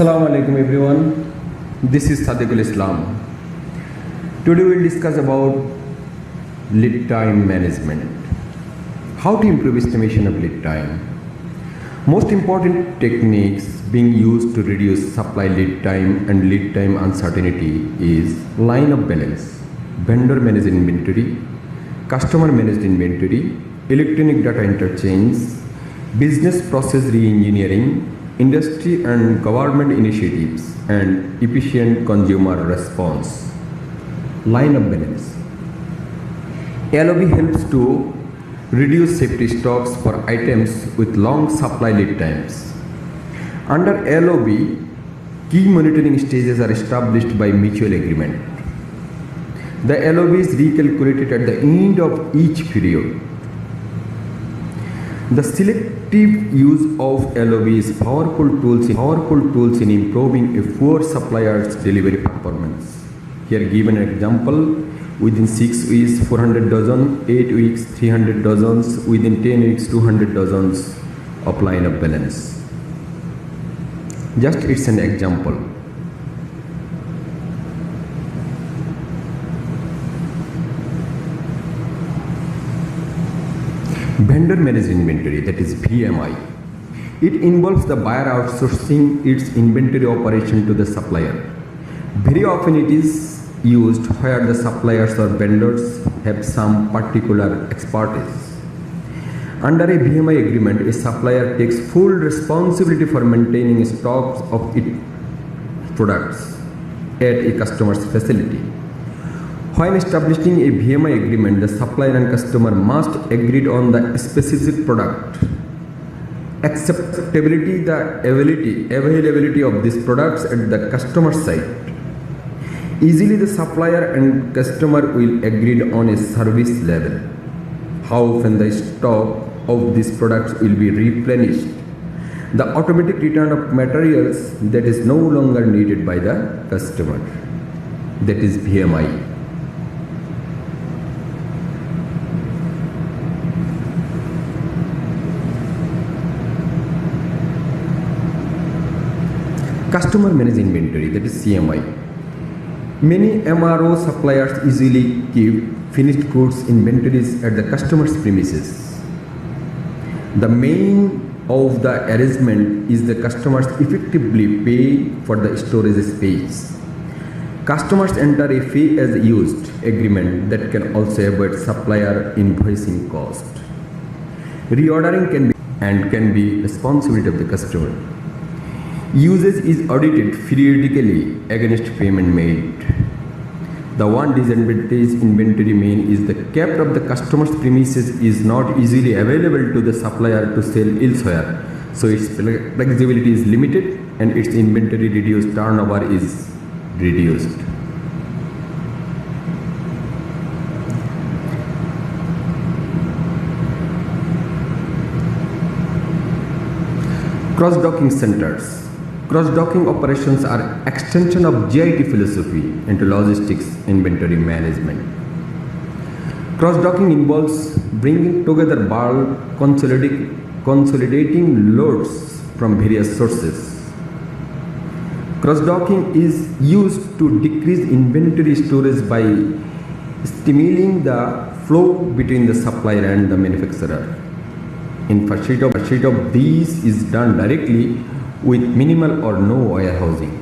Assalamu alaikum everyone. This is Sadequl Islam. Today we will discuss about lead time management. How to improve estimation of lead time. Most important techniques being used to reduce supply lead time and lead time uncertainty is line of balance, vendor managed inventory, customer managed inventory, electronic data interchange, business process re-engineering, industry and government initiatives, and efficient consumer response. Line of balance. LOB helps to reduce safety stocks for items with long supply lead times. Under LOB, key monitoring stages are established by mutual agreement. The LOB is recalculated at the end of each period. The selective use of LOB is powerful tools in improving a poor supplier's delivery performance. Here given an example: within 6 weeks 400 dozen, 8 weeks 300 dozens, within 10 weeks 200 dozens of line of balance. Just it's an example. Vendor managed inventory, that is VMI. It involves the buyer outsourcing its inventory operation to the supplier. Very often it is used where the suppliers or vendors have some particular expertise. Under a VMI agreement, a supplier takes full responsibility for maintaining stocks of its products at a customer's facility. When establishing a VMI agreement, the supplier and customer must agree on the specific product, acceptability, the availability of these products at the customer site. Easily the supplier and customer will agree on a service level, how often the stock of these products will be replenished, the automatic return of materials that is no longer needed by the customer. That is VMI. Customer managed inventory, that is CMI. Many MRO suppliers easily keep finished goods inventories at the customer's premises. The main of the arrangement is the customers effectively pay for the storage space. Customers enter a fee as used agreement that can also avoid supplier invoicing cost. Reordering can be responsibility of the customer. Usage is audited periodically against payment made. The one disadvantage inventory main is the kept of the customer's premises is not easily available to the supplier to sell elsewhere, so its flexibility is limited and its inventory reduced turnover is reduced. Cross-docking centers. Cross-docking operations are extension of GIT philosophy into logistics inventory management. Cross-docking involves bringing together bulk consolidating loads from various sources. Cross-docking is used to decrease inventory storage by stimulating the flow between the supplier and the manufacturer. In pursuit of these is done directly with minimal or no warehousing.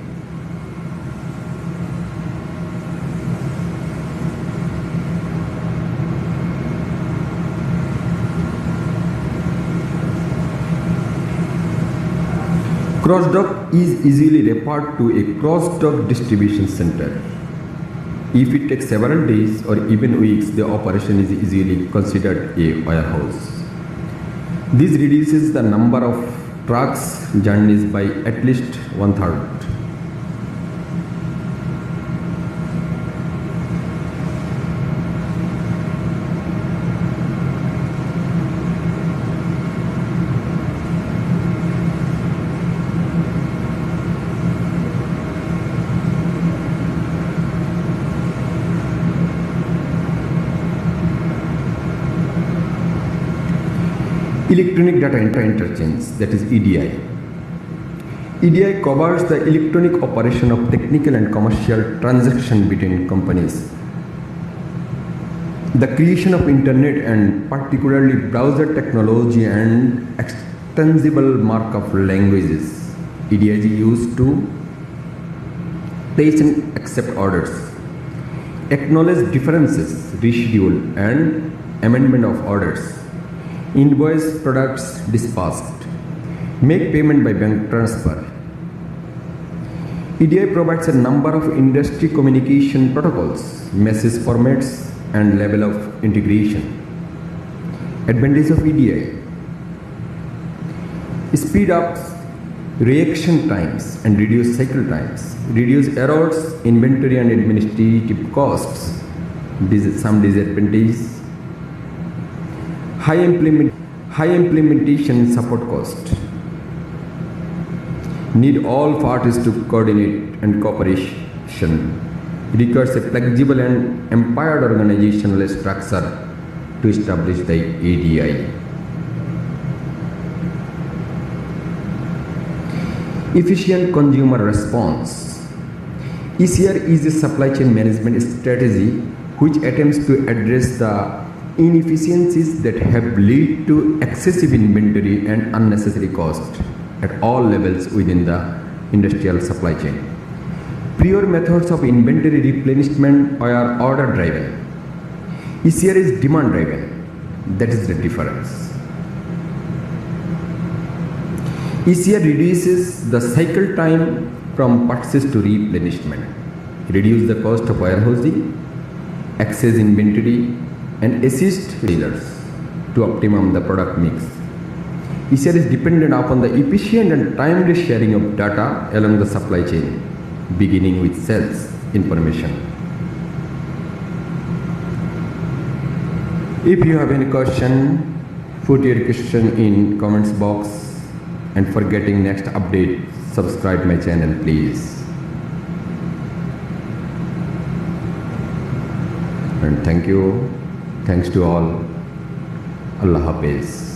Cross-dock is easily referred to a cross-dock distribution center. If it takes several days or even weeks, the operation is easily considered a warehouse. This reduces the number of trucks journeys by at least 1/3. Electronic data interchange, that is EDI. EDI covers the electronic operation of technical and commercial transaction between companies. The creation of internet and particularly browser technology and extensible markup languages, EDI is used to place and accept orders, acknowledge differences, reschedule and amendment of orders, invoice products dispatched, make payment by bank transfer. EDI provides a number of industry communication protocols, message formats, and level of integration. Advantage of EDI: speed up reaction times and reduce cycle times, reduce errors, inventory and administrative costs. Some disadvantages: high implementation support cost. Need all parties to coordinate and cooperation. Requires a flexible and empowered organizational structure to establish the EDI. Efficient consumer response. ECR is a supply chain management strategy which attempts to address the inefficiencies that have led to excessive inventory and unnecessary cost at all levels within the industrial supply chain. Prior methods of inventory replenishment are order driven. ECR is demand driven. That is the difference. ECR reduces the cycle time from purchase to replenishment, reduce the cost of warehousing, excess inventory, and assist dealers to optimum the product mix. ECR is dependent upon the efficient and timely sharing of data along the supply chain, beginning with sales information. If you have any question, put your question in comments box, and for getting next update, subscribe my channel please. And thank you. Thanks to all. Allah Hafiz.